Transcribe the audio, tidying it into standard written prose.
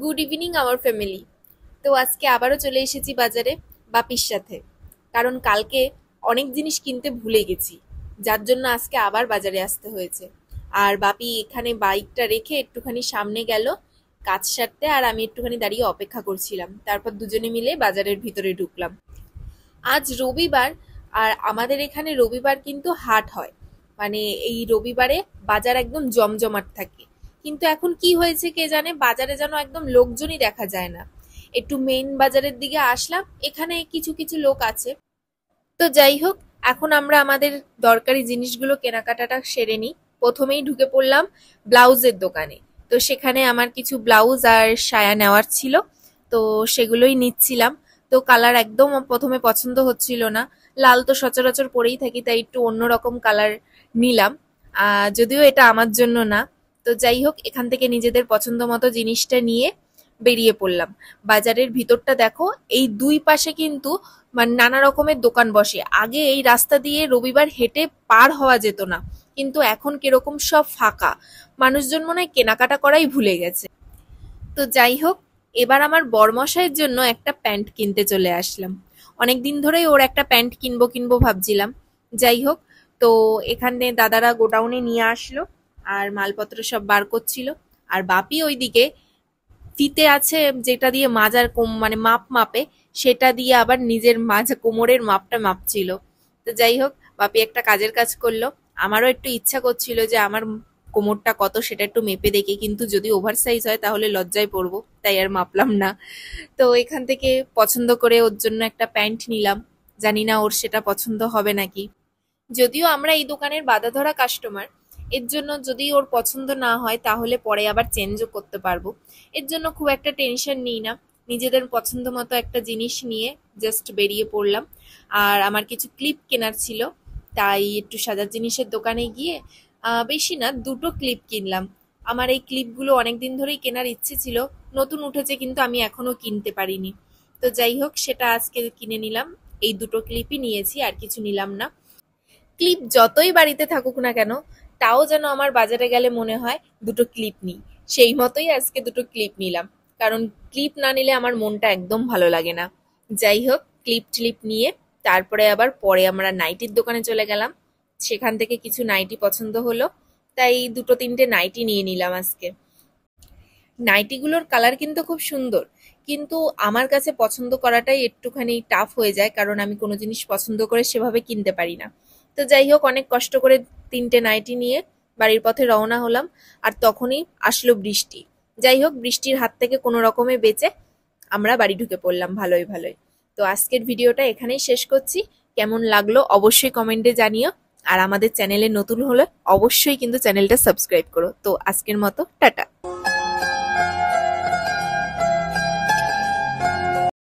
Good evening our family. তো আজকে আবারও চলে এসেছি বাজারে বাপির সাথে, কারণ কালকে অনেক জিনিস কিনতে ভুলে গেছি, যার জন্য আজকে আবার বাজারে আসতে হয়েছে। আর বাপি এখানে বাইকটা রেখে একটুখানি সামনে গেল কাজ সারতে, আর আমি একটুখানি দাঁড়িয়ে অপেক্ষা করছিলাম। তারপর দুজনে মিলে বাজারের ভিতরে ঢুকলাম। আজ রবিবার, আর আমাদের এখানে রবিবার কিন্তু হাট হয়। মানে এই রবিবারে বাজার একদম জমজমাট থাকে। কিন্তু এখন কি হয়েছে কে জানে, বাজারে যেন একদম লোকজনই দেখা যায় না। একটু মেইন বাজারের দিকে আসলাম, এখানে কিছু কিছু লোক আছে। তো যাই হোক, এখন আমরা আমাদের দরকারি জিনিসগুলো কেনাকাটাটা সেরে নিই। প্রথমেই ঢুকে পড়লাম ব্লাউজের দোকানে। তো সেখানে আমার কিছু ব্লাউজ আর সায়া নেওয়ার ছিল, তো সেগুলোই নিচ্ছিলাম। তো কালার একদম প্রথমে পছন্দ হচ্ছিল না। লাল তো সচরাচর পরেই থাকি, তাই একটু অন্যরকম কালার নিলাম। যদিও এটা আমার জন্য না। তো যাই হোক, এখান থেকে নিজেদের পছন্দ মতো জিনিসটা নিয়ে বেরিয়ে পড়লাম। বাজারের ভিতরটা দেখো, এই দুই পাশে কিন্তু মানে নানা রকমের দোকান বসে। আগে এই রাস্তা দিয়ে রবিবার হেঁটে পার হওয়া যেত না, কিন্তু এখন কিরকম সব ফাঁকা। মানুষজন মনে হয় কেনাকাটা করাই ভুলে গেছে। তো যাই হোক, এবার আমার বরমশাইয়ের জন্য একটা প্যান্ট কিনতে চলে আসলাম। অনেকদিন ধরেই ওর একটা প্যান্ট কিনবো কিনবো ভাবছিলাম। যাই হোক, তো এখানে দাদারা গোডাউনে নিয়ে আসলো, আর মালপত্র সব বার করছিল। আর বাপি ওইদিকে ফিতে আছে যেটা দিয়ে মাজার মানে মাপ মাপে, সেটা দিয়ে আবার নিজের মাঝে কোমরের মাপটা মাপছিল। তো যাই হোক, বাপি একটা কাজের কাজ করলো। আমারও একটু ইচ্ছা করছিল যে আমার কোমরটা কত সেটা একটু মেপে দেখি, কিন্তু যদি ওভার সাইজ হয় তাহলে লজ্জায় পড়বো, তাই আর মাপলাম না। তো এখান থেকে পছন্দ করে ওর জন্য একটা প্যান্ট নিলাম। জানি না ওর সেটা পছন্দ হবে নাকি। যদিও আমরা এই দোকানের বাঁধা ধরা কাস্টমার, এর জন্য যদি ওর পছন্দ না হয় তাহলে পরে আবার চেঞ্জও করতে পারবো। এর জন্য খুব একটা টেনশন নিই না। নিজেদের পছন্দ মতো একটা জিনিস নিয়ে জাস্ট বেরিয়ে পড়লাম। আর আমার কিছু ক্লিপ কেনার ছিল, তাই একটু সাজার জিনিসের দোকানে গিয়ে বেশি না, দুটো ক্লিপ কিনলাম। আমার এই ক্লিপগুলো অনেকদিন ধরেই কেনার ইচ্ছে ছিল, নতুন উঠেছে কিন্তু আমি এখনো কিনতে পারিনি। তো যাই হোক, সেটা আজকে কিনে নিলাম। এই দুটো ক্লিপই নিয়েছি, আর কিছু নিলাম না। ক্লিপ যতই বাড়িতে থাকুক না কেন, তাও যেন আমার বাজারে গেলে মনে হয় দুটো ক্লিপ নিই। সেই মতোই আজকে দুটো ক্লিপ নিলাম, কারণ ক্লিপ না নিলে আমার মনটা একদম ভালো লাগে না। যাই হোক, ক্লিপ টিলিপ নিয়ে তারপরে আবার পরে আমরা নাইটির দোকানে চলে গেলাম। সেখান থেকে কিছু নাইটি পছন্দ হলো, তাই দুটো তিনটে নাইটি নিয়ে নিলাম আজকে। নাইটিগুলোর কালার কিন্তু খুব সুন্দর, কিন্তু আমার কাছে পছন্দ করাটাই একটুখানি টাফ হয়ে যায়, কারণ আমি কোনো জিনিস পছন্দ করে সেভাবে কিনতে পারি না। তো যাই হোক, অনেক কষ্ট করে তিনটে নাইটি নিয়ে বাড়ির পথে রওনা হলাম। আর তখনই আসলো বৃষ্টি। যাই হোক, বৃষ্টির হাত থেকে কোনো রকমে বেঁচে আমরা বাড়ি ঢুকে পড়লাম ভালোই ভালোই। তো আজকের ভিডিওটা এখানেই শেষ করছি। কেমন লাগলো অবশ্যই কমেন্টে জানিও। আর আমাদের চ্যানেলে নতুন হলে অবশ্যই কিন্তু চ্যানেলটা সাবস্ক্রাইব করো। তো আজকের মতো টাটা।